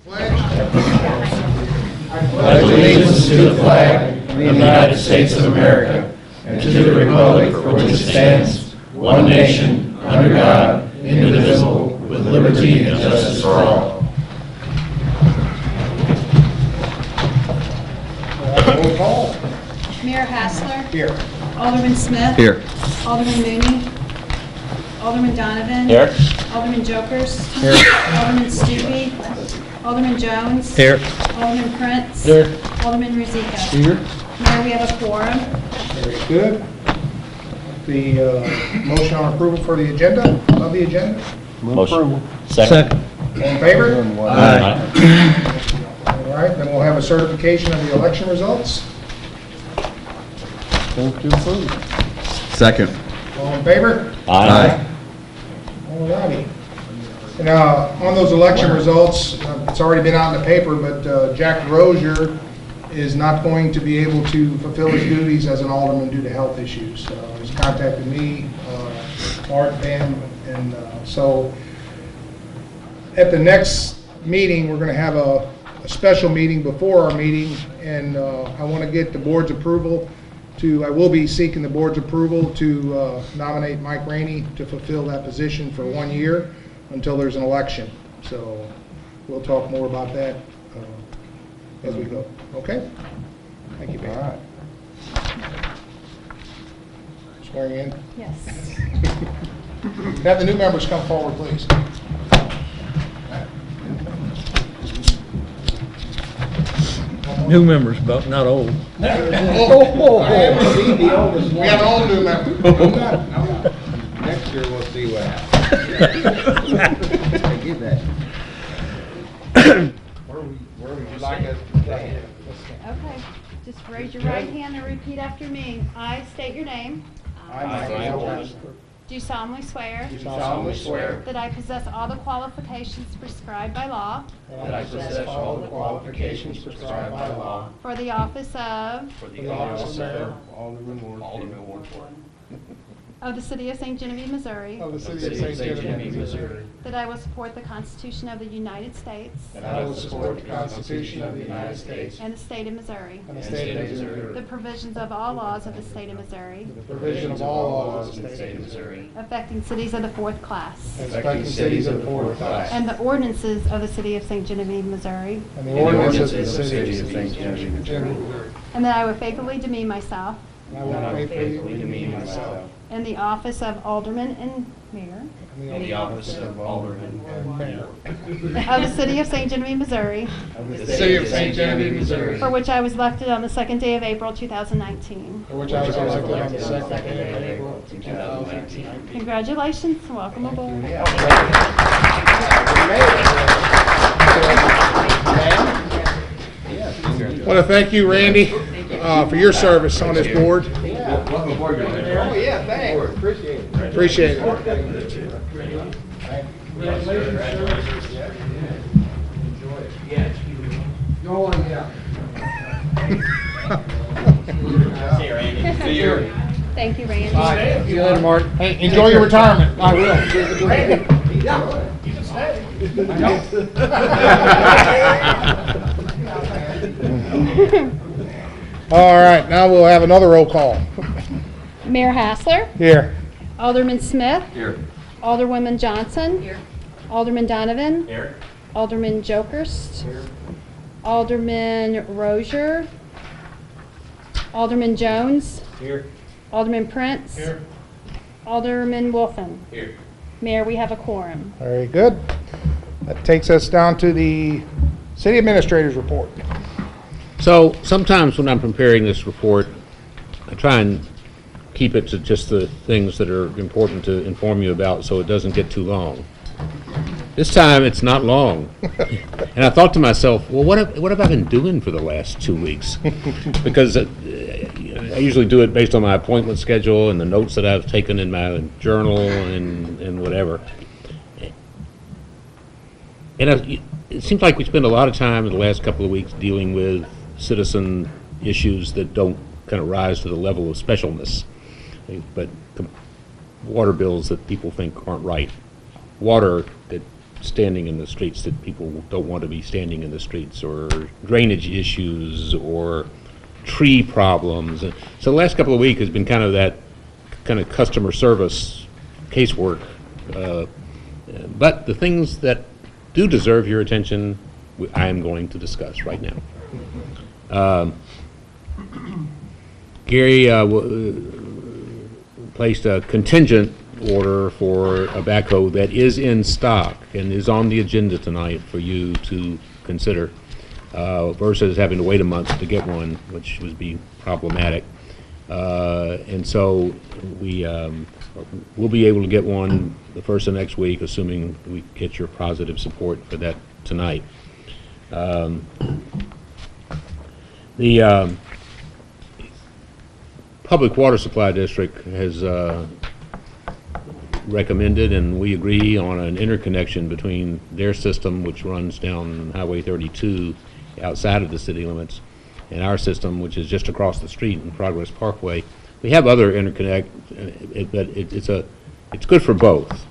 pledge allegiance to the flag of the United States of America and to the republic for which it stands, one nation, under God, indivisible, with liberty and justice for all. Roll call. Mayor Hassler. Here. Alderman Smith. Here. Alderman Mooney. Alderman Donovan. Here. Alderman Jokers. Here. Alderman Stupi. Alderman Jones. Here. Alderman Prince. Here. Alderman Rozika. Here. Mayor, we have a quorum. Very good. The motion on approval for the agenda, of the agenda. Motion. Second. All in favor? Aye. All right, then we'll have a certification of the election results. Move to approve. Second. All in favor? Aye. All righty. Now, on those election results, it's already been out in the paper, but Jack Rozier is not going to be able to fulfill his duties as an alderman due to health issues. He's contacted me, Art, Ben, and so at the next meeting, we're going to have a special meeting before our meeting, and I want to get the board's approval I will be seeking the board's approval to nominate Mike Rainey to fulfill that position for 1 year until there's an election. So we'll talk more about that as we go. Okay? Thank you, Ben. All right. Swearing in. Yes. Have the new members come forward, please. New members, but not old. We have an old new member. Next year we'll see what happens. Get that. Where would you like us to stand? Okay. Just raise your right hand and repeat after me. I state your name. Do solemnly swear that I possess all the qualifications prescribed by law for the office of Alderman Ward. of the City of St. Genevieve, Missouri, Of the city of St. Genevieve, Missouri. that I will support the Constitution of the United States And I will support the Constitution of the United States and the state of Missouri, and the state of Missouri. the provisions of all laws of the state of Missouri, The provision of all laws of the state of Missouri. affecting cities of the fourth class, Affecting cities of the fourth class. and the ordinances of the City of St. Genevieve, Missouri, And the ordinances of the city of St. Genevieve, Missouri. and that I will faithfully demean myself And I will faithfully demean myself in the office of Alderman and Mayor in the office of Alderman and Mayor of the City of St. Genevieve, Missouri, of the city of St. Genevieve, Missouri, for which I was elected on the second day of April 2019. for which I was elected on the second day of April 2019. Congratulations and welcome aboard. I want to thank you, Randy, for your service on this board. Welcome aboard. Oh, yeah, thanks. Appreciate it. Appreciate it. See you. Thank you, Randy. See you later, Mark. Hey, enjoy your retirement. I will. All right, now we'll have another roll call. Mayor Hassler, Here. Alderman Smith, Here. Alderwoman Johnson, Alderman Donovan, Here. Alderman Jokers, Alderman Rozier, Alderman Jones, Here. Alderman Prince, Alderman Wolfen. Here. Mayor, we have a quorum. Very good. That takes us down to the city administrator's report. So sometimes when I'm preparing this report, I try and keep it to just the things that are important to inform you about so it doesn't get too long. This time it's not long. And I thought to myself, well, what have I been doing for the last 2 weeks? Because I usually do it based on my appointment schedule and the notes that I've taken in my journal and whatever. And it seems like we spend a lot of time in the last couple of weeks dealing with citizen issues that don't kind of rise to the level of specialness, but water bills that people think aren't right, water that standing in the streets that people don't want to be standing in the streets, or drainage issues, or tree problems. And so the last couple of weeks has been kind of that kind of customer service casework. But the things that do deserve your attention, I am going to discuss right now. Gary placed a contingent order for a backhoe that is in stock and is on the agenda tonight for you to consider, versus having to wait a month to get one, which would be problematic. And so we'll be able to get one the first of next week, assuming we get your positive support for that tonight. The Public Water Supply District has recommended, and we agree on, an interconnection between their system, which runs down Highway 32 outside of the city limits, and our system, which is just across the street in Progress Parkway. We have other interconnect, but it's good for both.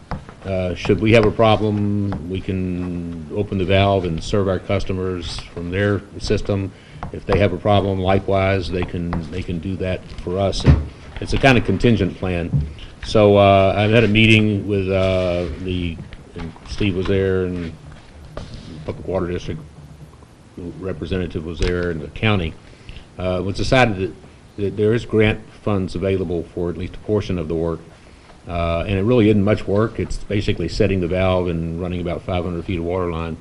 Should we have a problem, we can open the valve and serve our customers from their system. If they have a problem, likewise, they can do that for us. And it's a kind of contingent plan. So I had a meeting with and Steve was there, and Public Water District representative was there, and the county. It was decided that there is grant funds available for at least a portion of the work. And it really isn't much work. It's basically setting the valve and running about 500 feet of water line.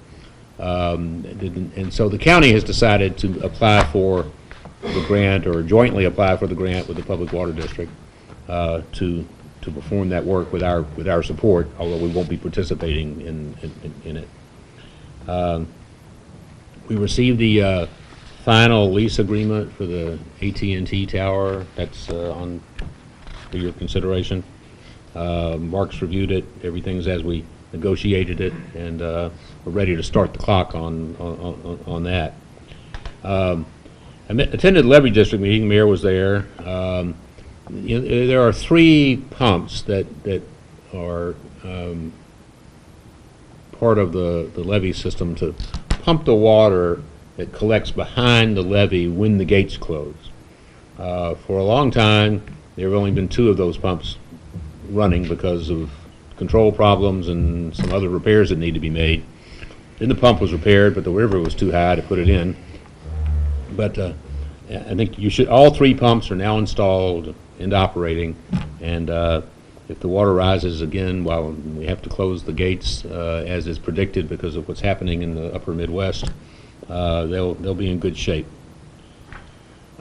And so the county has decided to apply for the grant, or jointly apply for the grant with the Public Water District, to perform that work with our support, although we won't be participating in it. We received the final lease agreement for the AT&T tower. That's on for your consideration. Mark's reviewed it. Everything's as we negotiated it, and we're ready to start the clock on that. I attended the Levy District meeting. The mayor was there. There are 3 pumps that are part of the levee system to pump the water that collects behind the levee when the gates close. For a long time, there have only been 2 of those pumps running because of control problems and some other repairs that need to be made. Then the pump was repaired, but the river was too high to put it in. But I think all 3 pumps are now installed and operating, and if the water rises again, while we have to close the gates as is predicted because of what's happening in the upper Midwest, they'll be in good shape.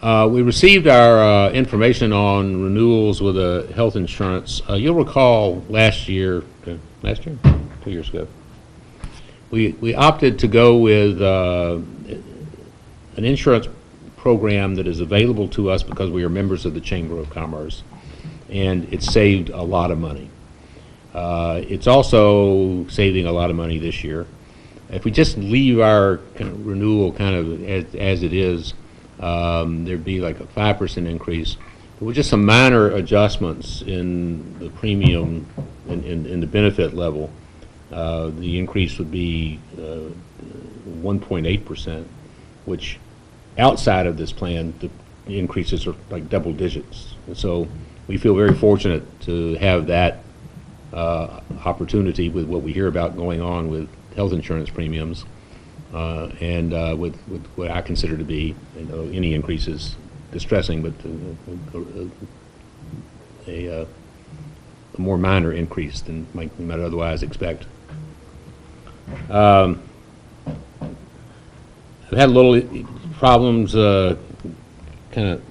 We received our information on renewals with health insurance. You'll recall last year, 2 years ago, we opted to go with an insurance program that is available to us because we are members of the Chamber of Commerce, and it saved a lot of money. It's also saving a lot of money this year. If we just leave our kind of renewal kind of as it is, there'd be like a 5% increase. With just some minor adjustments in the premium and in the benefit level, the increase would be 1.8%, which outside of this plan, the increases are like double digits. And so we feel very fortunate to have that opportunity with what we hear about going on with health insurance premiums, and with what I consider to be, any increases distressing, but a more minor increase than you might otherwise expect. I've had little problems kind of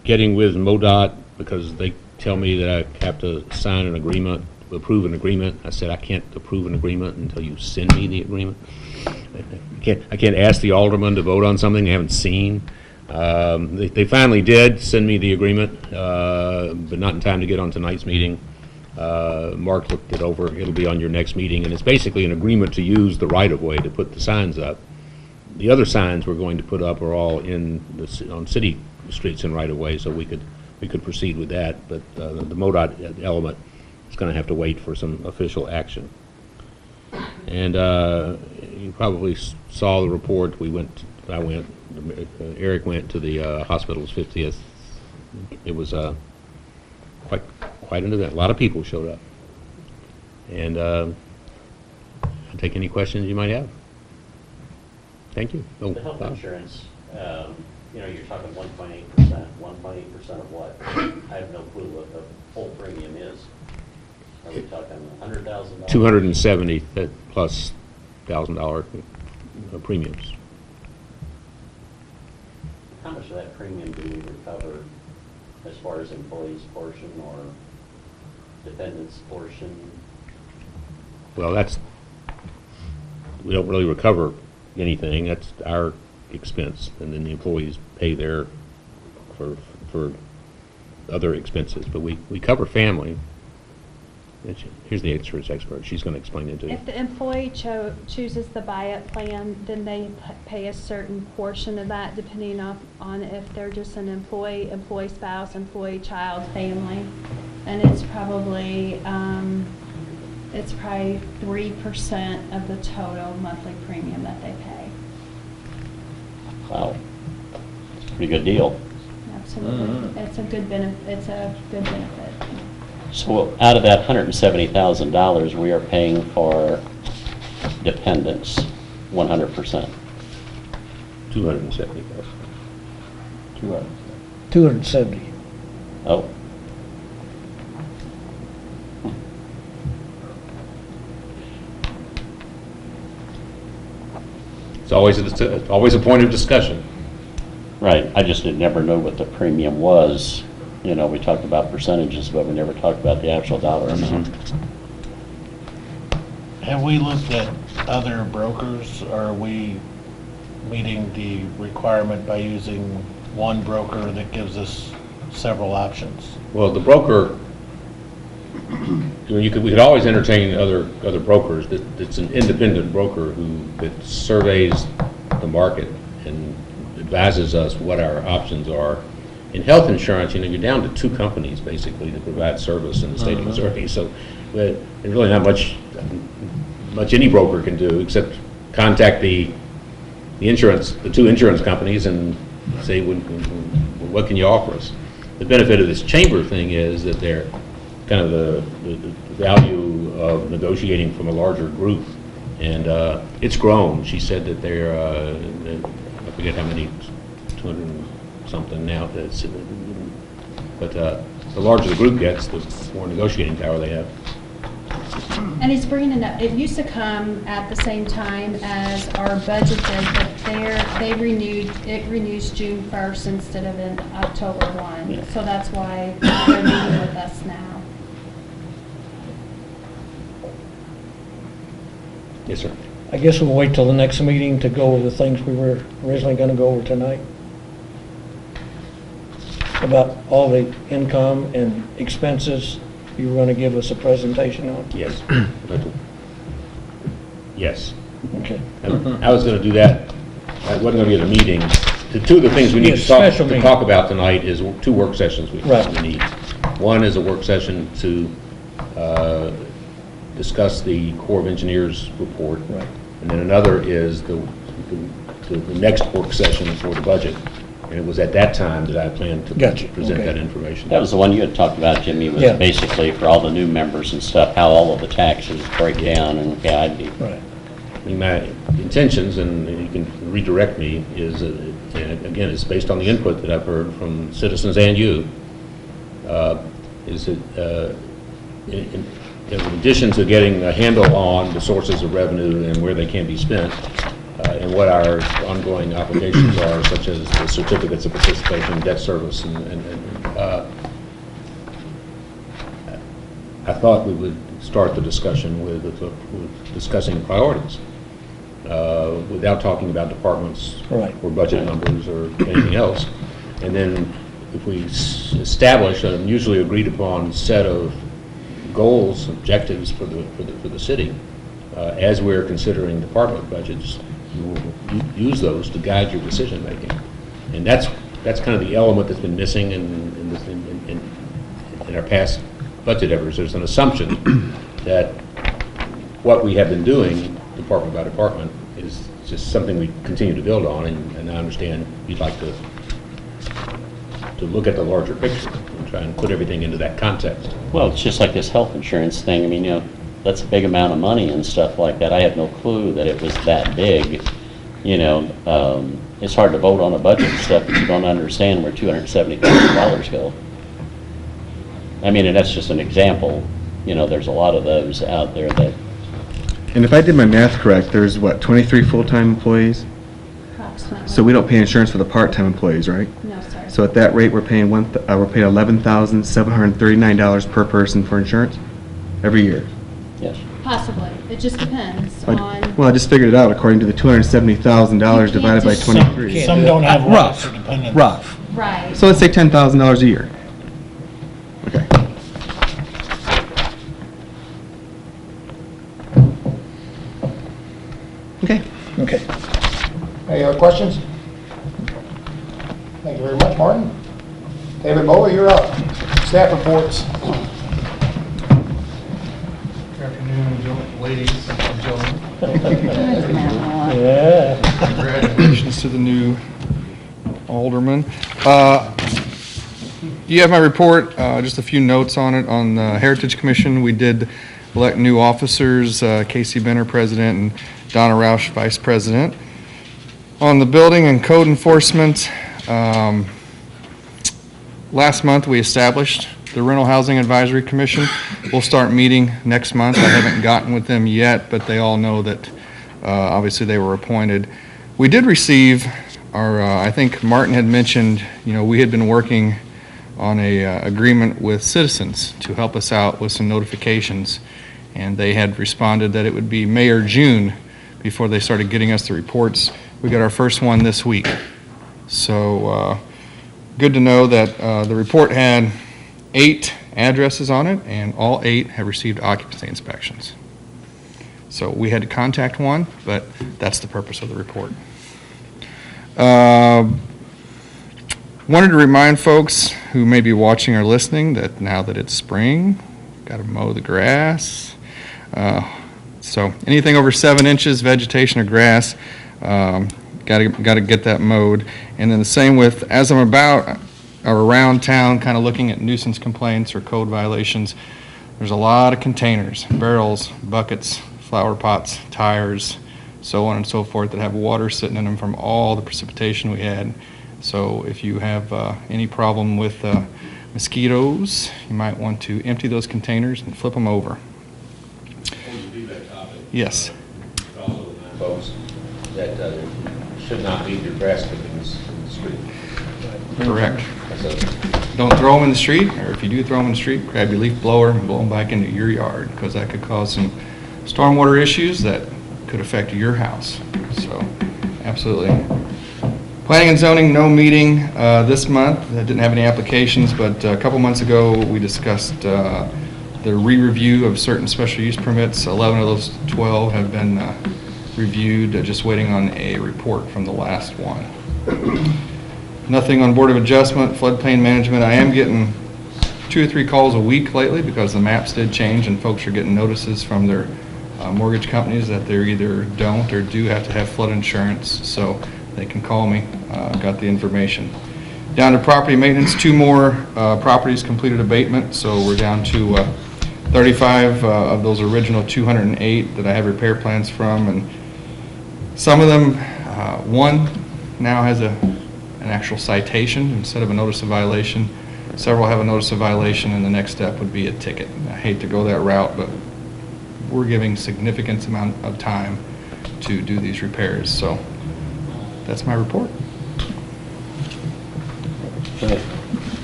getting with MoDOT because they tell me that I have to sign an agreement, approve an agreement. I said I can't approve an agreement until you send me the agreement. I can't ask the aldermen to vote on something they haven't seen. They finally did send me the agreement, but not in time to get on tonight's meeting. Mark looked it over. It'll be on your next meeting, and it's basically an agreement to use the right-of-way to put the signs up. The other signs we're going to put up are all on city streets and right-of-way, so we could proceed with that. But the MoDOT element it's going to have to wait for some official action. And you probably saw the report. Eric went to the hospital's 50th. It was quite an event. A lot of people showed up. And I'll take any questions you might have. Thank you. Oh, The health Bob. insurance, you're talking 1.8%. 1.8% of what? I have no clue what the full premium is. Are we talking $100,000? 270 plus $1,000 premiums. How much of that premium do we recover as far as employees' portion or dependents' portion? Well, we don't really recover anything. That's our expense, and then the employees pay their for other expenses. But we cover family. Here's the insurance expert. She's going to explain it to you. If the employee chooses the buy-up plan, then they pay a certain portion of that depending on if they're just an employee, employee spouse, employee child, family. And it's probably 3% of the total monthly premium that they pay. Wow, it's a pretty good deal. Absolutely. It's a good benefit. So out of that $170,000, we are paying for dependents 100%. 270,000. 270. Oh. It's always a point of discussion. Right, I just never know what the premium was. We talked about percentages, but we never talked about the actual dollar amount. Have we looked at other brokers, or are we meeting the requirement by using one broker that gives us several options? Well, the broker, we could always entertain other brokers. It's an independent broker that surveys the market and advises us what our options are. In health insurance, you're down to 2 companies basically that provide service in the state of Missouri. So there's really not much any broker can do except contact the 2 insurance companies and say, what can you offer us? The benefit of this chamber thing is that they're kind of the value of negotiating from a larger group, and it's grown. She said that they're I forget how many, 200 something now. But the larger the group gets, the more negotiating power they have. And he's bringing it up. It used to come at the same time as our budget did, but it renews June 1st instead of in October 1. Yeah. So that's why they're meeting with us now. Yes, sir. I guess we'll wait till the next meeting to go over the things we were originally going to go over tonight. About all the income and expenses you were going to give us a presentation on. Yes. Yes. Okay. I was going to do that. I wasn't going to be at a meeting. The 2 of the things we need Yeah, to special meeting. talk about tonight is 2 work sessions we Right. need. One is a work session to discuss the Corps of Engineers report. Right. And then another is the next work session for the budget. And it was at that time that I planned to Gotcha. present Okay. that information. That was the one you had talked about, Jimmy, was Yeah. basically for all the new members and stuff, how all of the taxes break down, and I'd be Right. I mean, my intentions, and you can redirect me, is, and again, it's based on the input that I've heard from citizens and you, is that in addition to getting a handle on the sources of revenue and where they can be spent, and what our ongoing obligations are, such as the certificates of participation, debt service, and I thought we would start the discussion with discussing priorities, without talking about departments Right. or budget numbers or anything else. And then if we establish a mutually agreed upon set of goals, objectives for the city, as we're considering department budgets, you will use those to guide your decision making. And that's kind of the element that's been missing in our past budget ever is there's an assumption that what we have been doing, department by department, is just something we continue to build on, and I understand you'd like to look at the larger picture and try and put everything into that context. Well, it's just like this health insurance thing. I mean, you know, that's a big amount of money and stuff like that. I had no clue that it was that big. You know, it's hard to vote on a budget and stuff if you don't understand where $270,000 go. I mean, and that's just an example. You know, there's a lot of those out there that. And if I did my math correct, there's what, 23 full-time employees? Approximately. So we don't pay insurance for the part-time employees, right? No, sir. So at that rate, we're paying $11,739 per person for insurance every year. Yes. Possibly. It just depends Well, on, I just figured it out according to the $270,000 divided by just- 23. Some don't have Rough, wives or dependents. rough. right. So let's say $10,000 a year. Okay. Okay. Okay. Any other questions? Thank you very much, Martin. David Bowie, you're up. Staff reports. Good afternoon, ladies and gentlemen. Yeah. Congratulations to the new alderman. You have my report, just a few notes on it. On the Heritage Commission, we did elect new officers, Casey Benner, President, and Donna Roush, Vice President. On the building and code enforcement, last month we established the Rental Housing Advisory Commission. We'll start meeting next month. I haven't gotten with them yet, but they all know that obviously they were appointed. We did receive our, I think Martin had mentioned, you know, we had been working on a agreement with Citizens to help us out with some notifications, and they had responded that it would be May or June before they started getting us the reports. We got our first one this week. So good to know that the report had 8 addresses on it, and all 8 have received occupancy inspections. So we had to contact one, but that's the purpose of the report. Wanted to remind folks who may be watching or listening that now that it's spring, got to mow the grass. So anything over 7 inches vegetation or grass, got to get that mowed. And then the same with, as I'm about or around town kind of looking at nuisance complaints or code violations, there's a lot of containers, barrels, buckets, flower pots, tires, so on and so forth, that have water sitting in them from all the precipitation we had. So if you have any problem with mosquitoes, you might want to empty those containers and flip them over. Before you leave that topic. Yes. Also remind folks that should not leave your grass clippings in the street. Correct. So, Don't throw them in the street, or if you do throw them in the street, grab your leaf blower and blow them back into your yard, because that could cause some stormwater issues that could affect your house. So, absolutely. Planning and zoning, no meeting this month. I didn't have any applications, but a couple months ago we discussed the re-review of certain special use permits. 11 of those 12 have been reviewed, just waiting on a report from the last one. Nothing on Board of Adjustment, floodplain management. I am getting 2 or 3 calls a week lately because the maps did change and folks are getting notices from their mortgage companies that they either don't or do have to have flood insurance, so they can call me. Got the information. Down to property maintenance, 2 more properties completed abatement, so we're down to 35 of those original 208 that I have repair plans from, and some of them, one now has an actual citation instead of a notice of violation. Several have a notice of violation, and the next step would be a ticket. I hate to go that route, but we're giving significant amount of time to do these repairs. So that's my report.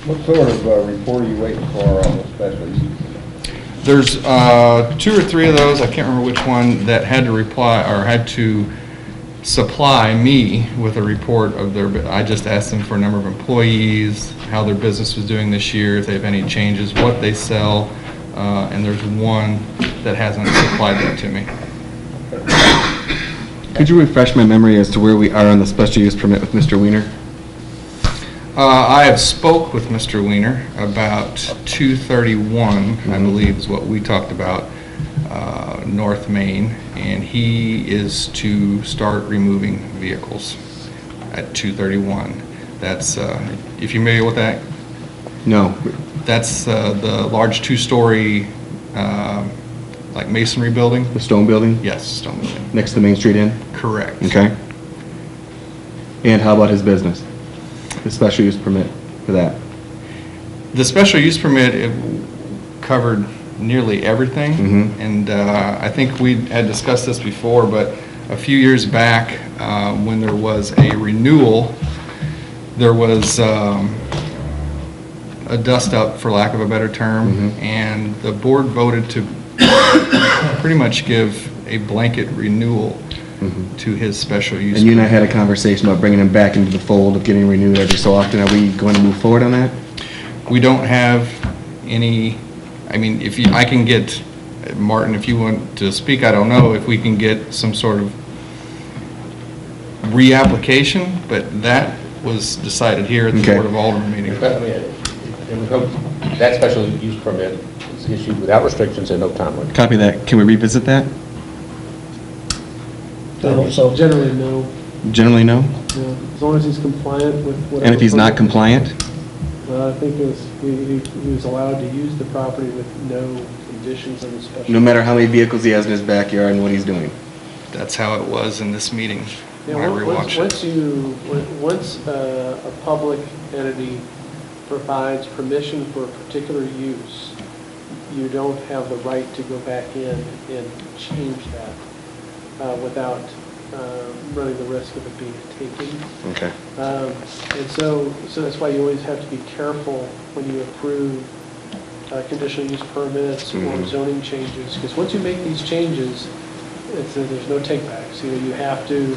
What sort of report are you waiting for on the special use? There's 2 or 3 of those, I can't remember which one, that had to reply or had to supply me with a report of their, I just asked them for a number of employees, how their business was doing this year, if they have any changes, what they sell, and there's one that hasn't supplied that to me. Could you refresh my memory as to where we are on the special use permit with Mr. Weiner? I have spoke with Mr. Weiner about 231, I believe is what we talked about, North Main, and he is to start removing vehicles at 231. That's, if you're familiar with that, No. that's the large two-story, like masonry building. The stone building? Yes, stone building. Next to the Main Street Inn? Correct. Okay. And how about his business? The special use permit for that? The special use permit, it covered nearly everything. Mhm. And I think we had discussed this before, but a few years back, when there was a renewal, there was a dust-up, for lack of a better term, and the board voted to pretty much give a blanket renewal to his special use. And you and I had a conversation about bringing him back into the fold of getting renewed every so often. Are we going to move forward on that? We don't have any, I mean, if you, I can get, Martin, if you want to speak, I don't know if we can get some sort of reapplication, but that was decided here at the Okay. Board of Aldermen meeting. That special use permit is issued without restrictions and no time limit. Copy that. Can we revisit that? So, Generally, no. Generally, no? No. As long as he's compliant with whatever. And if he's not permit- compliant? I think he was allowed to use the property with no conditions of the special. No matter how many vehicles he has in his backyard and what he's doing? That's how it was in this meeting when I Yeah, rewatched it. once a public entity provides permission for a particular use, you don't have the right to go back in and change that without running the risk of it being taken. Okay. And so that's why you always have to be careful when you approve conditional use permits or zoning changes, because once you make these changes, there's no take-backs. You have to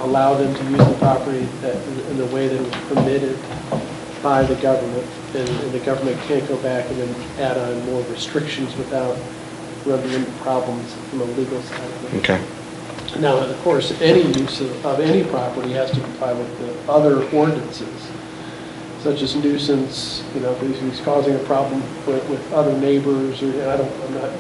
allow them to use the property in the way that it was permitted by the government, and the government can't go back and then add on more restrictions without running into problems from a legal side of it. Okay. Now, of course, any use of any property has to comply with the other ordinances, such as nuisance, if he's causing a problem with other neighbors, or, I'm not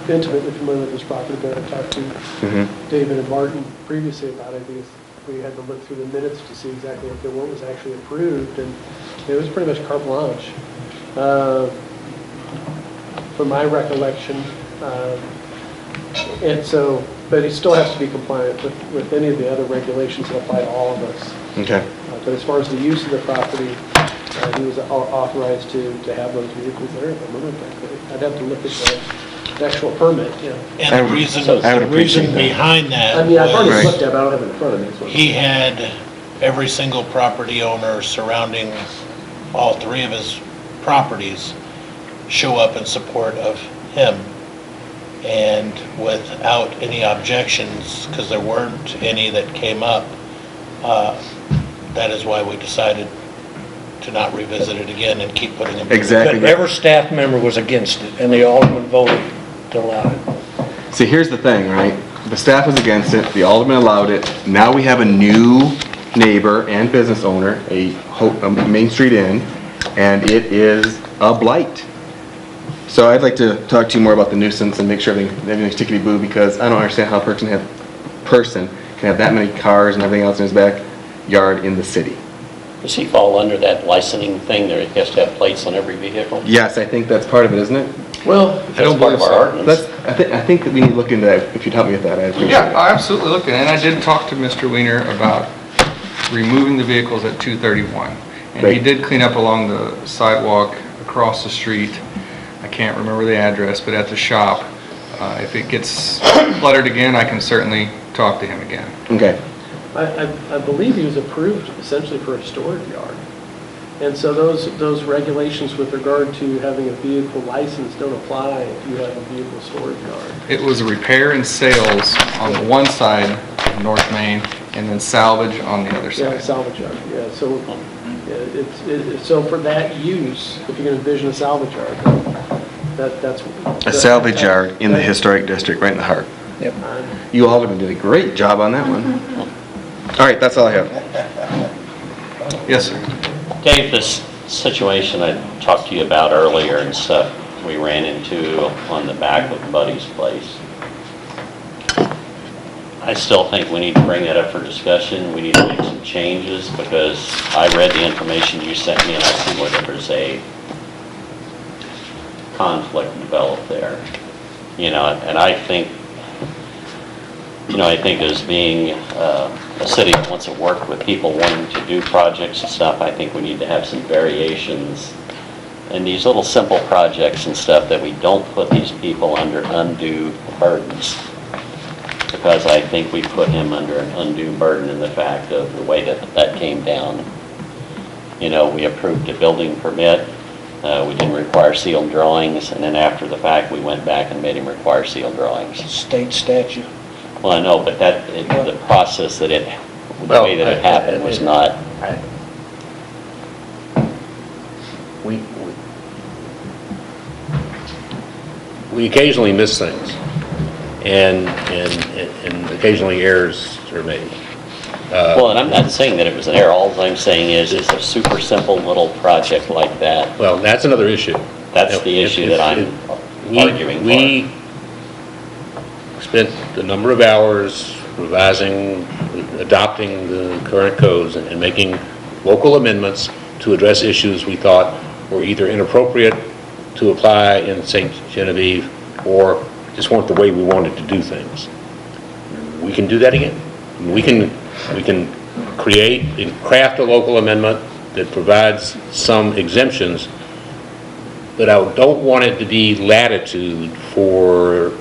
intimately familiar with this property, but I talked to David and Martin previously about it, because we had to look through the minutes to see exactly what was actually approved, and it was pretty much carte blanche. From my recollection, and so, but he still has to be compliant with any of the other regulations that apply to all of us. Okay. But as far as the use of the property, he was authorized to have those vehicles there, if I remember correctly. I'd have to look at the actual permit, And the reason, I would the reason appreciate that. behind that I mean, I've already was looked at it, but I don't have it in front of me. so- he had every single property owner surrounding all three of his properties show up in support of him. And without any objections, because there weren't any that came up, that is why we decided to not revisit it again and keep putting them. Exactly. but every staff member was against it, and the alderman voted to allow it. See, here's the thing, right? The staff was against it, the alderman allowed it. Now we have a new neighbor and business owner, a Main Street Inn, and it is a blight. So I'd like to talk to you more about the nuisance and make sure everything's tickety-boo, because I don't understand how a person can have that many cars and everything else in his backyard in the city. Does he fall under that licensing thing, there he has to have plates on every vehicle? Yes, I think that's part of it, isn't it? Well, I don't That's part believe of our so. ordinance. I think that we need to look into that. If you'd help me with that, I'd appreciate Yeah, it. I absolutely looked at it, and I did talk to Mr. Weiner about removing the vehicles at 231. And he Great. did clean up along the sidewalk across the street. I can't remember the address, but at the shop. If it gets cluttered again, I can certainly talk to him again. Okay. I believe he was approved essentially for a storage yard. And so those regulations with regard to having a vehicle license don't apply if you have a vehicle storage yard. It was repair and sales on the one side of North Main, and then salvage on the other Yeah, side. salvage yard, yeah, so, so for that use, if you can envision a salvage yard, that's. A salvage yard in the historic district, right in the heart. Yep. You aldermen did a great job on that one. All right, that's all I have. Yes, sir. Dave, this situation I talked to you about earlier and stuff we ran into on the back of Buddy's place. I still think we need to bring that up for discussion. We need to make some changes because I read the information you sent me and I see where there's a conflict developed there. You know, and I think, I think as being a city that wants to work with people wanting to do projects and stuff, I think we need to have some variations in these little simple projects and stuff that we don't put these people under undue burdens. Because I think we put him under an undue burden in the fact of the way that came down. You know, we approved a building permit, we didn't require sealed drawings, and then after the fact, we went back and made him require sealed drawings. State statute. Well, I know, but the process the way that it happened was not. We occasionally miss things, and occasionally errors are made. Well, and I'm not saying that it was an error. All I'm saying is it's a super simple little project like that. Well, that's another issue. That's the issue that I'm arguing for. We spent a number of hours revising, adopting the current codes and making local amendments to address issues we thought were either inappropriate to apply in St. Genevieve or just weren't the way we wanted to do things. We can do that again. We can create and craft a local amendment that provides some exemptions, but I don't want it to be latitude for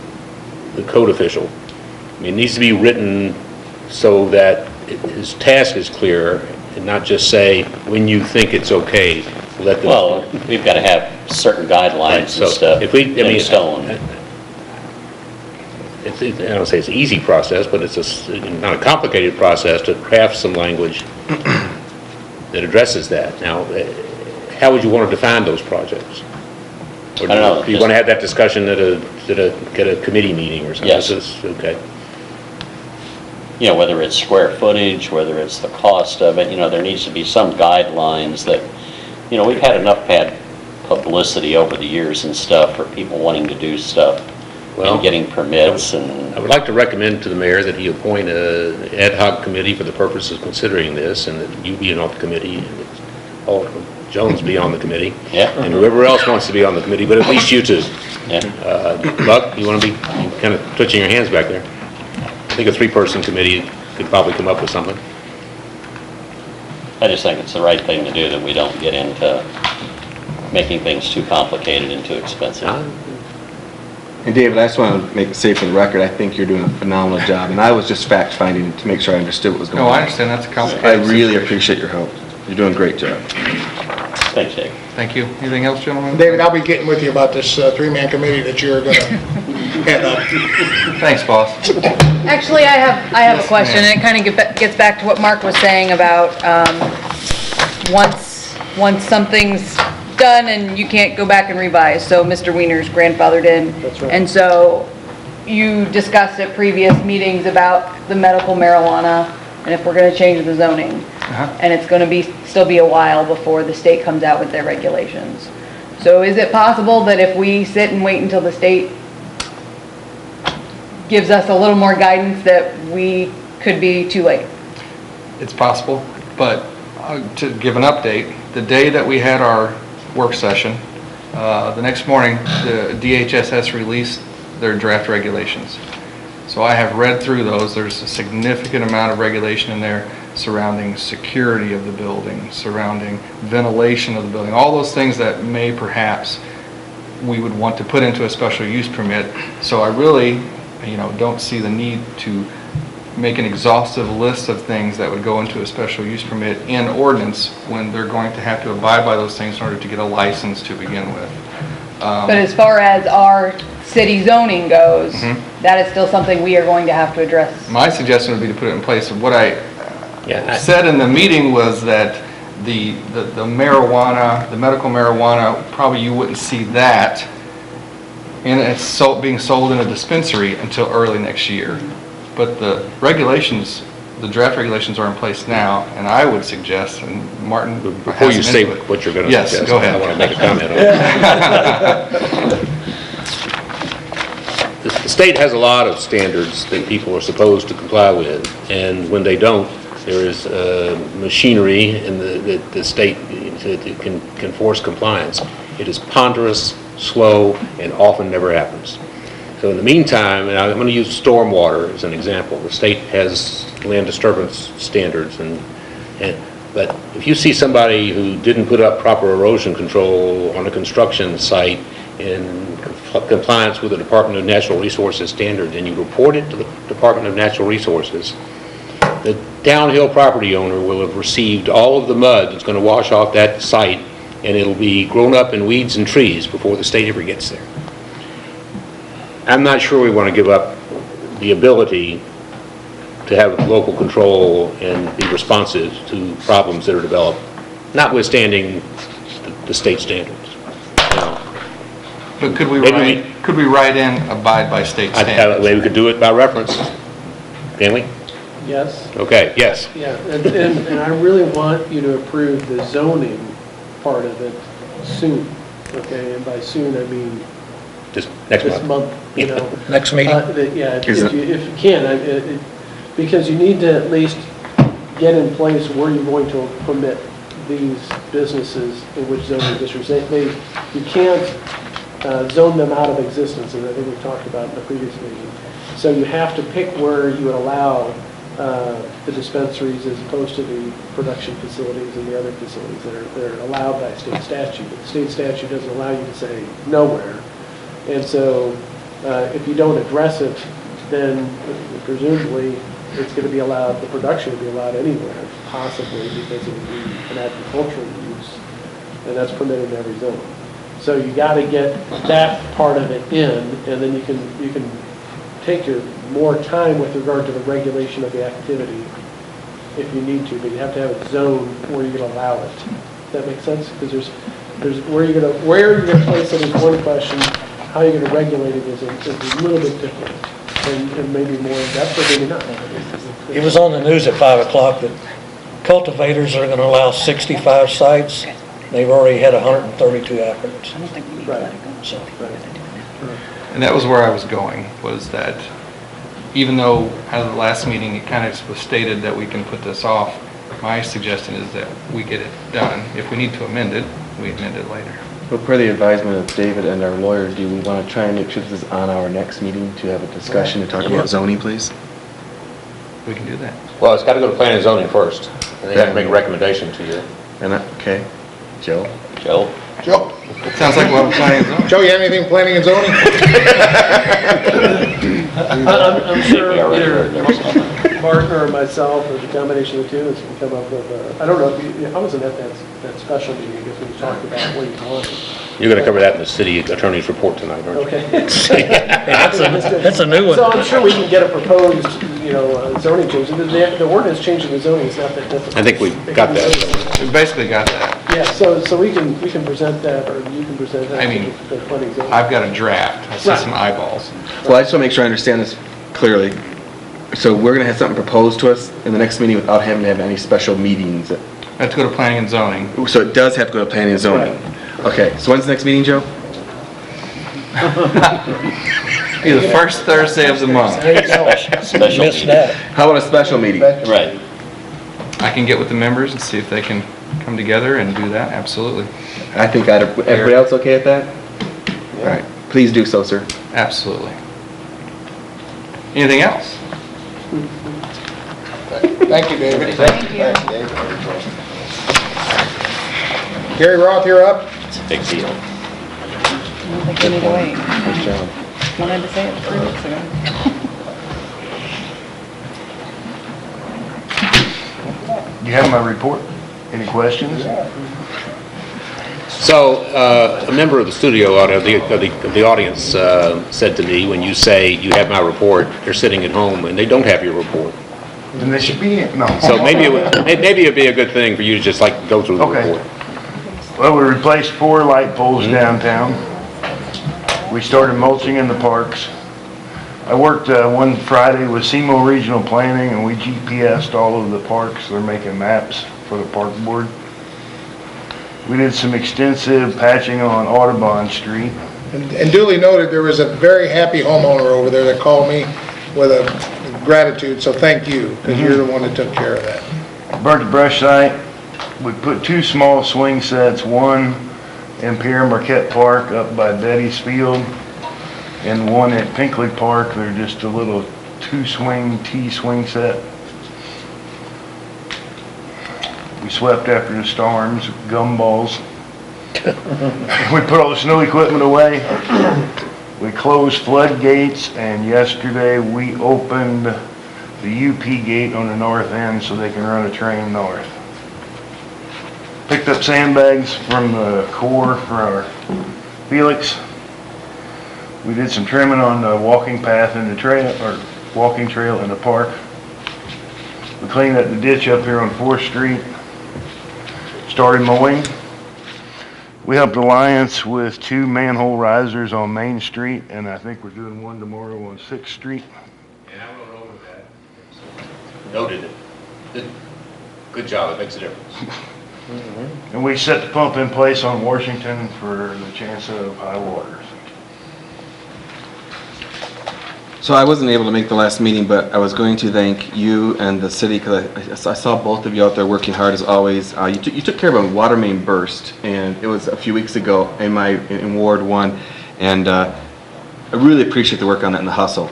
the code official. I mean, it needs to be written so that his task is clear and not just say, when you think it's okay, let them. Well, we've got to have certain guidelines and stuff in stone. I don't say it's an easy process, but it's not a complicated process to craft some language that addresses that. Now, how would you want to define those projects? Or I don't know. Do you want to have that discussion at a committee meeting or something? Yes. Okay. You know, whether it's square footage, whether it's the cost of it, there needs to be some guidelines that, we've had enough bad publicity over the years and stuff for people wanting to do stuff and getting permits and. I would like to recommend to the mayor that he appoint an ad hoc committee for the purpose of considering this, and that you be on the committee, and Alderman Jones be on the committee. Yeah. And whoever else wants to be on the committee, but at least you two. Yeah. Buck, you want to be kind of twitching your hands back there? I think a 3-person committee could probably come up with something. I just think it's the right thing to do, that we don't get into making things too complicated and too expensive. And David, I just want to make it safe for the record, I think you're doing a phenomenal job, and I was just fact-finding to make sure I understood what was going on. No, I understand, that's a I complicated really situation. appreciate your help. You're doing a great job. Thanks, Dave. Thank you. Anything else, gentlemen? David, I'll be getting with you about this 3-man committee that you're going to head up. Thanks, boss. Actually, I have Yes, a question, ma'am. and it kind of gets back to what Mark was saying about once something's done and you can't go back and revise. So Mr. Wiener's grandfathered in. That's right. And so you discussed at previous meetings about the medical marijuana and if we're going to change the zoning. And it's going to still be a while before the state comes out with their regulations. So is it possible that if we sit and wait until the state gives us a little more guidance that we could be too late? It's possible, but to give an update, the day that we had our work session, the next morning, the DHSS released their draft regulations. So I have read through those. There's a significant amount of regulation in there surrounding security of the building, surrounding ventilation of the building, all those things that may perhaps we would want to put into a special use permit. So I really, don't see the need to make an exhaustive list of things that would go into a special use permit in ordinance when they're going to have to abide by those things in order to get a license to begin with. But as far as our city zoning goes, that is still something we are going to have to address. My suggestion would be to put it in place. What I said in the meeting was that the marijuana, the medical marijuana, probably you wouldn't see that, and it's being sold in a dispensary until early next year. But the regulations the draft regulations are in place now, and I would suggest, and Martin. Before you say what you're going to suggest. Yes, go ahead. I want to make a comment on it. The state has a lot of standards that people are supposed to comply with, and when they don't, there is machinery in the state that can force compliance. It is ponderous, slow, and often never happens. So in the meantime, and I'm going to use stormwater as an example. The state has land disturbance standards, but if you see somebody who didn't put up proper erosion control on a construction site in compliance with the Department of Natural Resources standard, and you report it to the Department of Natural Resources, the downhill property owner will have received all of the mud that's going to wash off that site, and it'll be grown up in weeds and trees before the state ever gets there. I'm not sure we want to give up the ability to have local control and be responsive to problems that are developed, notwithstanding the state standards. But could we write in abide by state standards? Maybe we could do it by reference. Can we? Yes? Okay, yes. Yeah, and I really want you to approve the zoning part of it soon, okay? And by soon, I mean Just next this month, you know. Next meeting? Yeah, if you can, because you need to at least get in place where you're going to permit these businesses in which zoning districts. You can't zone them out of existence, as I think we talked about in the previous meeting. So you have to pick where you would allow the dispensaries as opposed to the production facilities and the other facilities that are allowed by state statute. But the state statute doesn't allow you to say nowhere. And so if you don't address it, then presumably it's going to be allowed, the production will be allowed anywhere, possibly, because it would be an agricultural use, and that's permitted in every zone. So you got to get that part of it in, and then you can take your more time with regard to the regulation of the activity if you need to, but you have to have a zone where you're going to allow it. Does that make sense? Because there's where you're going to place it is one question. How you're going to regulate it is a little bit different, and maybe more in depth, or maybe not. It was on the news at 5 o'clock that cultivators are going to allow 65 sites. They've already had 132 applicants. Right. So, And that was where I was going, was that even though out of the last meeting it kind of was stated that we can put this off, my suggestion is that we get it done. If we need to amend it, we amend it later. But per the advisement of David and our lawyers, do we want to try and make sure this is on our next meeting to have a discussion to talk about zoning, please? We can do that. Well, it's got to go to planning and zoning first, and they have to make a recommendation to you. And okay, Joe? Joe? Sounds like we'll have planning and zoning. Joe, you have anything planning and zoning? I'm sure either Mark or myself, or the combination of the two, can come up with I don't know, I wasn't at that special meeting, I guess, when you talked about what you wanted. You're going to cover that in the city attorney's report tonight, aren't you? Okay. that's a new one. So I'm sure we can get a proposed, zoning change. The ordinance changing the zoning is not that difficult. I think we got that. We basically got that. Yeah, so we can present that, or you can present that. I mean, to the planning and zoning. I've got a draft. I see Right. some eyeballs. Well, I just want to make sure I understand this clearly. So we're going to have something proposed to us in the next meeting without having to have any special meetings? I have to go to planning and zoning. So it does have to go to planning and zoning? Okay, so when's the next meeting, Joe? Be the first Thursday of the month. There you go. Special Missed meeting. that. How about a special meeting? Right. I can get with the members and see if they can come together and do that, absolutely. I think everybody else okay at that? All right, Please do so, sir. absolutely. Anything else? Thank you, David. Thank you. Gary Roth, you're up. It's a big deal. I don't think we need to wait. Good job. Wanted to say it 3 weeks ago. You have my report? Any questions? So, a member of the studio, of the audience, said to me, when you say you have my report, they're sitting at home and they don't have your report. Then they should be in, no. So maybe it'd be a good thing for you to just go through the Okay. report. Well, we replaced 4 light poles downtown. We started mulching in the parks. I worked one Friday with SEMO Regional Planning, and we GPSed all of the parks. They're making maps for the park board. We did some extensive patching on Audubon Street. And duly noted, there was a very happy homeowner over there that called me with a gratitude, so thank you, because you're the one that took care of that. Burnt the brush site. We put 2 small swing sets, one in Pierre Marquette Park up by Betty's Field, and one at Pinkley Park. They're just a little 2-swing T-swing set. We swept after the storms, gumballs. We put all the snow equipment away. We closed floodgates, and yesterday we opened the UP gate on the north end so they can run a train north. Picked up sandbags from the Corps for our Felix. We did some trimming on the walking path in the trail, or walking trail in the park. We cleaned up the ditch up here on 4th Street. Started mowing. We helped Alliance with 2 manhole risers on Main Street, and I think we're doing one tomorrow on 6th Street. And I wrote over that. Noted it. Good job, it makes a difference. And we set the pump in place on Washington for the chance of high waters. So I wasn't able to make the last meeting, but I was going to thank you and the city, because I saw both of you out there working hard as always. You took care of a water main burst, and it was a few weeks ago in Ward 1, and I really appreciate the work on that and the hustle.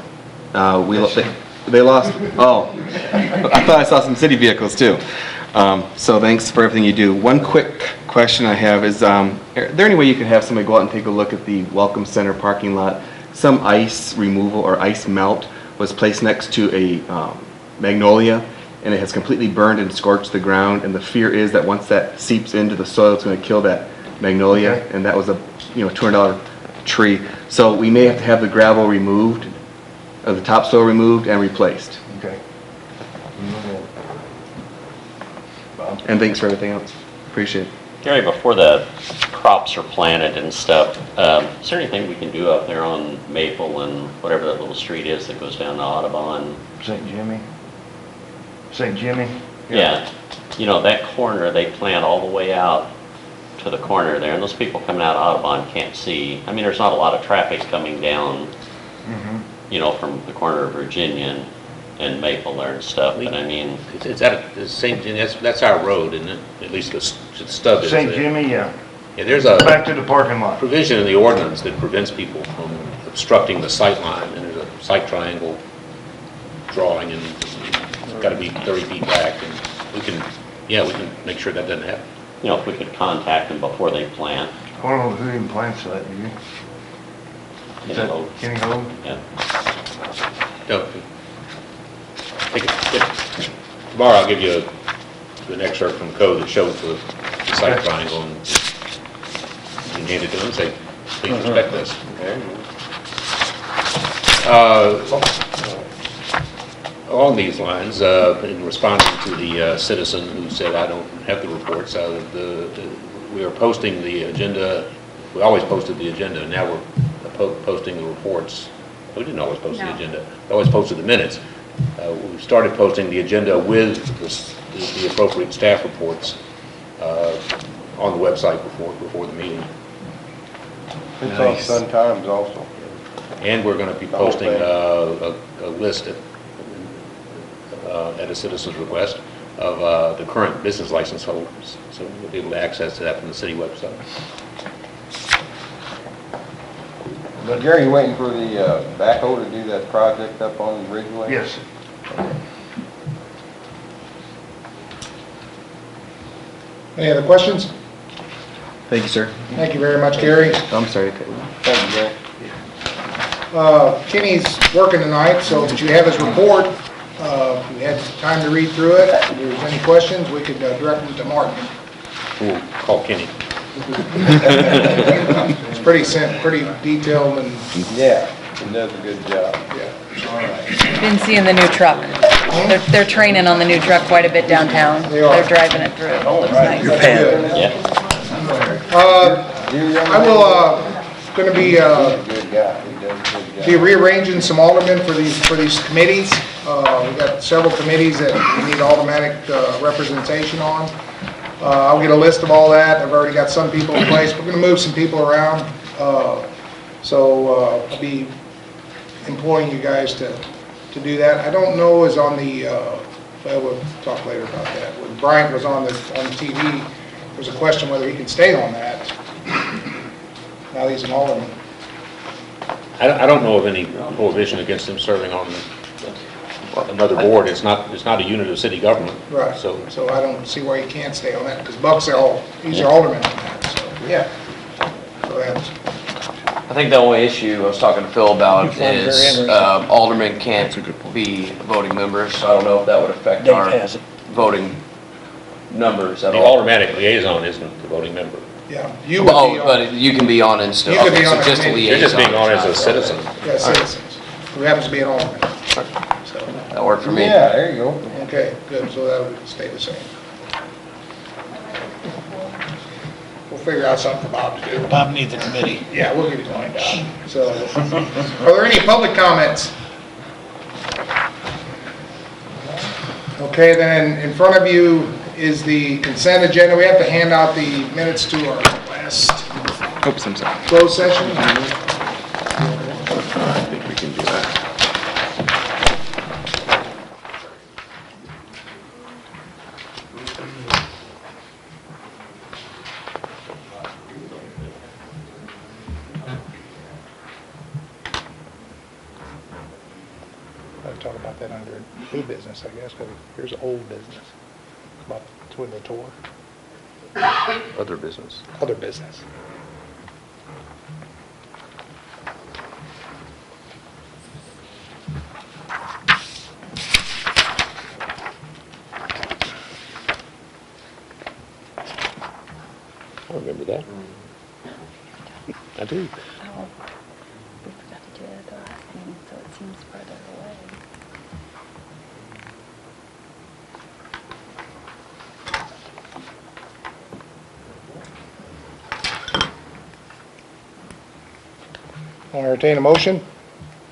They lost, oh, I thought I saw some city vehicles too. So thanks for everything you do. One quick question I have is, is there any way you could have somebody go out and take a look at the Welcome Center parking lot? Some ice removal or ice melt was placed next to a magnolia, and it has completely burned and scorched the ground, and the fear is that once that seeps into the soil, it's going to kill that magnolia. Okay. And that was a $200 tree. So we may have to have the gravel removed, the topsoil removed and replaced. Okay. And thanks for everything else. Appreciate it. Gary, before the crops are planted and stuff, is there anything we can do out there on Maple and whatever that little street is that goes down to Audubon? St. Jimmy? St. Jimmy? Yeah. You know, that corner, they plant all the way out to the corner there, and those people coming out of Audubon can't see. I mean, there's not a lot of traffic coming down, from the corner of Virginia and Maple there and stuff, but I mean... It's at St. Jimmy, that's our road, isn't it? At least the stub is. St. Jimmy, yeah. Yeah, there's a... Back to the parking lot. Provision in the ordinance that prevents people from obstructing the sight line, and there's a sight triangle drawing, and it's got to be 30 feet back, and we can make sure that doesn't happen. If we could contact them before they plant. I don't know who even plants that, do you? Is that Kenny Hogue? Yeah. No. Tomorrow I'll give you an excerpt from code that shows the sight triangle, and you can hand it to them and say, please respect this. Along these lines, in responding to the citizen who said, I don't have the reports, we are posting the agenda. We always posted the agenda, and now we're posting the reports. We didn't always post the agenda. We always posted the minutes. We started posting the agenda with the appropriate staff reports on the website before the meeting. It's on Sun Times also. And we're going to be posting a list at a citizen's request of the current business license holders, so we'll be able to access that from the city website. But Gary, you waiting for the backhoe to do that project up on Ridgeway? Yes. Any other questions? Thank you, sir. Thank you very much, Gary. I'm sorry. Thank you, Gary. Kenny's working tonight, so if you have his report, we had time to read through it. If there's any questions, we could direct them to Martin. We'll call Kenny. It's pretty detailed and... Yeah, he does a good job. Yeah. All right. Been seeing the new truck. They're training on the new truck quite a bit downtown. They're driving it through. It looks nice. That's good. Yeah. I will, going to be He's a good guy. He does a good Be rearranging some aldermen for these committees. We've got several committees that we need automatic representation on. I'll get a list of all that. I've already got some people in place. We're going to move some people around. So I'll be employing you guys to do that. I don't know is on the, well, we'll talk later about that. When Bryant was on the TV, there was a question whether he can stay on that. Now he's an alderman. I don't know of any prohibition against him serving on another board. It's not a unit of city government. Right. So I don't see why he can't stay on that, because Buck's he's your alderman on that, so, yeah. So that's, I think the only issue I was talking to Phil about is aldermen can't be voting members, so I don't know if that would affect our voting numbers at The all. aldermanic liaison isn't the voting member. yeah. You would be on. But you can be on and still. You could be Okay, on so a just a committee. You're just being liaison, on as a not citizen. Yeah, citizens, who happens to be an alderman. So, That worked for me. Yeah, there you go. okay, good, so that'll stay the same. We'll figure out something for Bob to do. Bob needs a committee. Yeah, we'll get it lined out. So, are there any public comments? Okay, then in front of you is the consent agenda. We have to hand out the minutes to our last Oops, I'm sorry. closed session. I think we can do that. I'll talk about that under new business, I guess, because here's old business. About twin the tour, Other business. other business. I remember that. I do. Oh, we forgot to do it at the last meeting, so it seems further away. I'll entertain a motion.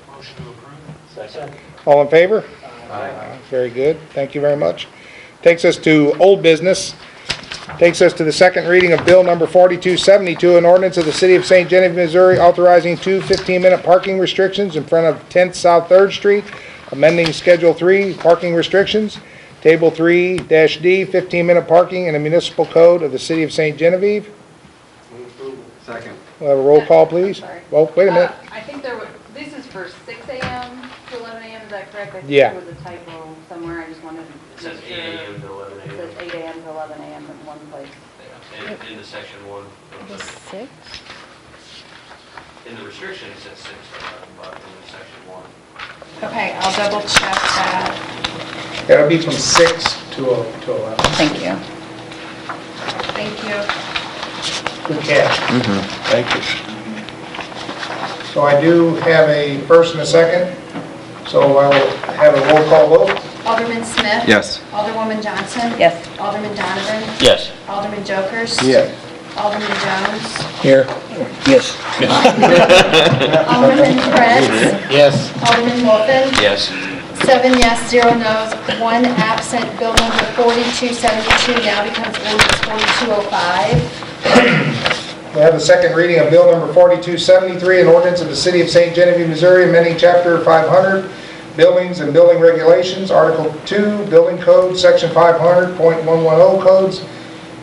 Motion to approve. Second. All in favor? Aye. Very good, thank you very much. Takes us to old business. Takes us to the second reading of Bill Number 4272, an ordinance of the City of St. Genevieve, Missouri, authorizing 2 15-minute parking restrictions in front of 10th South 3rd Street, amending Schedule 3 parking restrictions, Table 3-D, 15-minute parking in the municipal code of the City of St. Genevieve. Second. We'll have a roll call, please. I'm sorry. Well, wait a minute. I think this is for 6 a.m. to 11 a.m., is that correct? I think Yeah. there was a typo somewhere, I just wanted to. It says 8 a.m. to 11 It a.m. says 8 a.m. to 11 a.m. in one place. In the section 1. The 6? In the restriction, it says 6 to 11, but in the section 1. Okay, I'll double check that. That'll be from 6 to 11. Thank you. Thank you. Good catch. Thank you. So I do have a first and a second, so I will have a roll call vote. Alderman Smith? Yes. Alderwoman Johnson? Yes. Alderman Donovan? Yes. Alderman Jokers? Yes. Alderman Jones? Here. Yes. Alderman Prince? Yes. Alderman Wolfen? Yes. 7 yes, 0 no's, 1 absent. Bill number 4272 now becomes ordinance 4205. We have the second reading of Bill Number 4273, an ordinance of the City of St. Genevieve, Missouri, amending Chapter 500, Buildings and Building Regulations, Article 2, Building Code, Section 500.110 codes,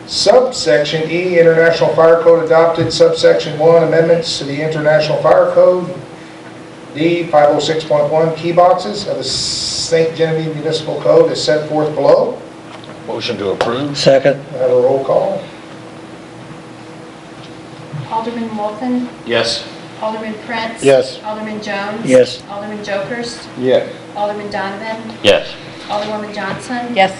Subsection E, International Fire Code adopted, Subsection 1, amendments to the International Fire Code, D, 506.1, key boxes of the St. Genevieve Municipal Code is set forth below. Motion to approve. Second. I have a roll call. Alderman Wolfen? Yes. Alderman Prince? Yes. Alderman Jones? Yes. Alderman Jokers? Yes. Alderman Donovan? Yes. Alderwoman Johnson? Yes.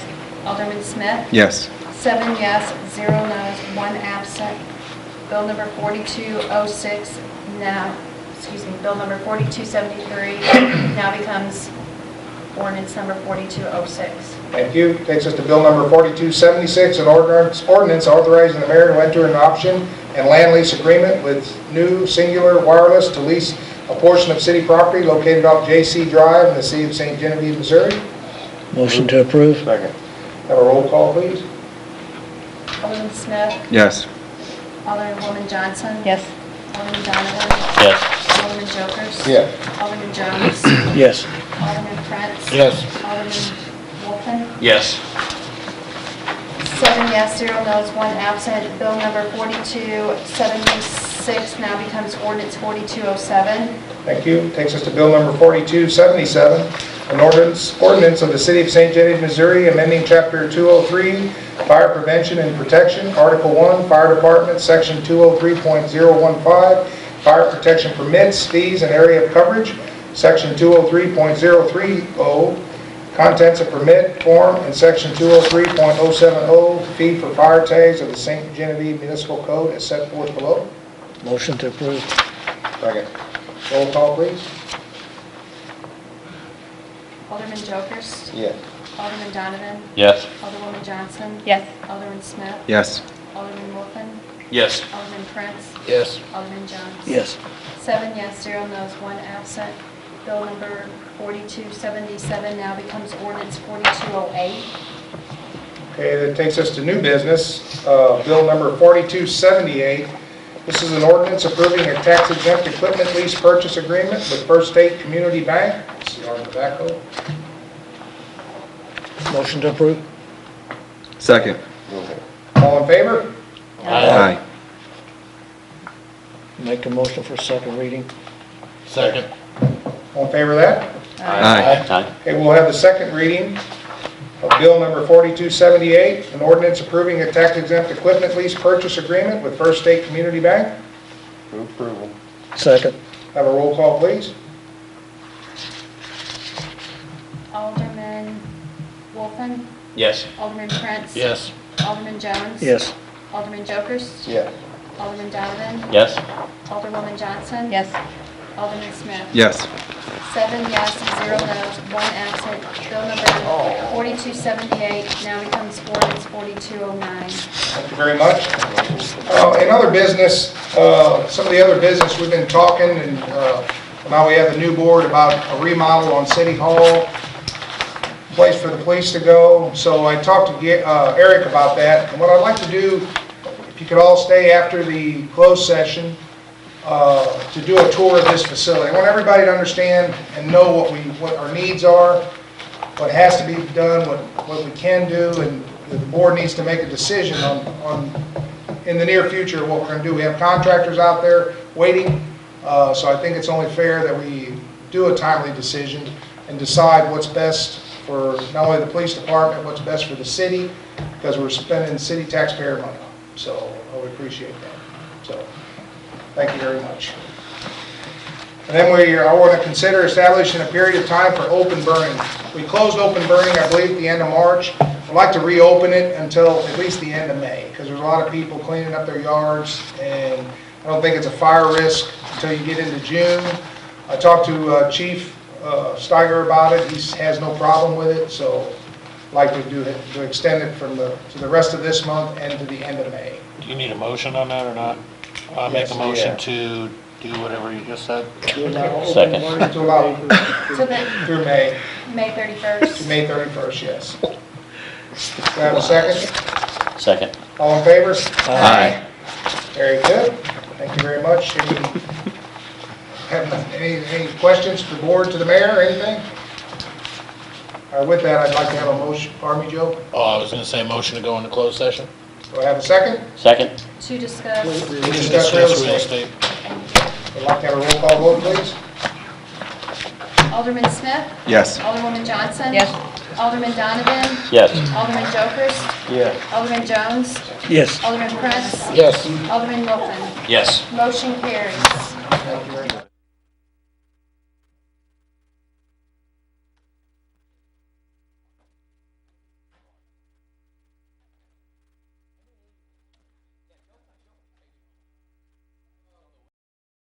Alderman Smith? Yes. 7 yes, 0 no's, 1 absent. Bill number 4206 now, Bill number 4273 now becomes ordinance number 4206. Thank you. Takes us to Bill Number 4276, an ordinance authorizing the mayor to enter an option and land lease agreement with New Singular Wireless to lease a portion of city property located off J.C. Drive in the city of St. Genevieve, Missouri. Motion to approve? Second. Have a roll call, please. Alderman Smith, Yes. Alderwoman Johnson. Yes. Alderman Donovan, Yes. Alderman Jokers. Yes. Alderman Jones, Yes. Alderman Prince. Yes. Alderman Wolfen. Yes. 7 yes, 0 no's, 1 absent. Bill number 4276 now becomes ordinance 4207. Thank you. Takes us to bill number 4277, an ordinance of the city of St. Genevieve, Missouri, amending chapter 203, fire prevention and protection, article 1, fire department, section 203.015, fire protection permits, fees, and area of coverage, section 203.030, contents of permit form, and section 203.070, fee for fire tags of the St. Genevieve Municipal Code as set forth below. Motion to approve? Second. Roll call, please. Alderman Jokers. Yes. Alderman Donovan. Yes. Alderwoman Johnson. Yes. Alderman Smith. Yes. Alderman Wolfen. Yes. Alderman Prince. Yes. Alderman Jones. Yes. 7 yes, 0 no's, 1 absent. Bill number 4277 now becomes ordinance 4208. Okay, that takes us to new business, bill number 4278. This is an ordinance approving a tax-exempt equipment lease purchase agreement with First State Community Bank. This is our tobacco. Motion to approve? Second. All in favor? Aye. Make a motion for second reading? Second. All in favor of that? Aye. Aye. Okay, we'll have the second reading of bill number 4278, an ordinance approving a tax-exempt equipment lease purchase agreement with First State Community Bank. Move approval. Second? Have a roll call, please. Alderman Wolfen. Yes. Alderman Prince. Yes. Alderman Jones. Yes. Alderman Jokers. Yes. Alderman Donovan. Yes. Alderwoman Johnson. Yes. Alderman Smith. Yes. 7 yes, 0 no's, 1 absent. Bill number 4278 now becomes ordinance 4209. Thank you very much. In other business, some of the other business, we've been talking, and now we have a new board about a remodel on City Hall, place for the police to go. So I talked to Eric about that, and what I'd like to do, if you could all stay after the closed session, to do a tour of this facility. I want everybody to understand and know what our needs are, what has to be done, what we can do, and the board needs to make a decision on in the near future what we're going to do. We have contractors out there waiting, so I think it's only fair that we do a timely decision and decide what's best for not only the police department, what's best for the city, because we're spending city taxpayer money. So I would appreciate that. So. Thank you very much. And then I want to consider establishing a period of time for open burning. We closed open burning, I believe, at the end of March. I'd like to reopen it until at least the end of May, because there's a lot of people cleaning up their yards, and I don't think it's a fire risk until you get into June. I talked to Chief Steiger about it. He has no problem with it, so I'd like to extend it to the rest of this month and to the end of May. Do you need a motion on that or not? I'll make a motion to do whatever you just said. Second. To allow So that through May. May 31st. May 31st, yes. Do I have a second? Second. All in favor? Aye. Very good. Thank you very much. Any questions for the board, to the mayor, or anything? All right, with that, I'd like to have a motion. Pardon me, Joe? Oh, I was going to say motion to go into closed session. Do I have a second? Second. To discuss. We discuss real estate. I'd like to have a roll call vote, please. Alderman Smith. Yes. Alderwoman Johnson. Yes. Alderman Donovan. Yes. Alderman Jokers. Yes. Alderman Jones. Yes. Alderman Prince. Yes. Alderman Wolfen. Yes. Motion carries. Thank you very much.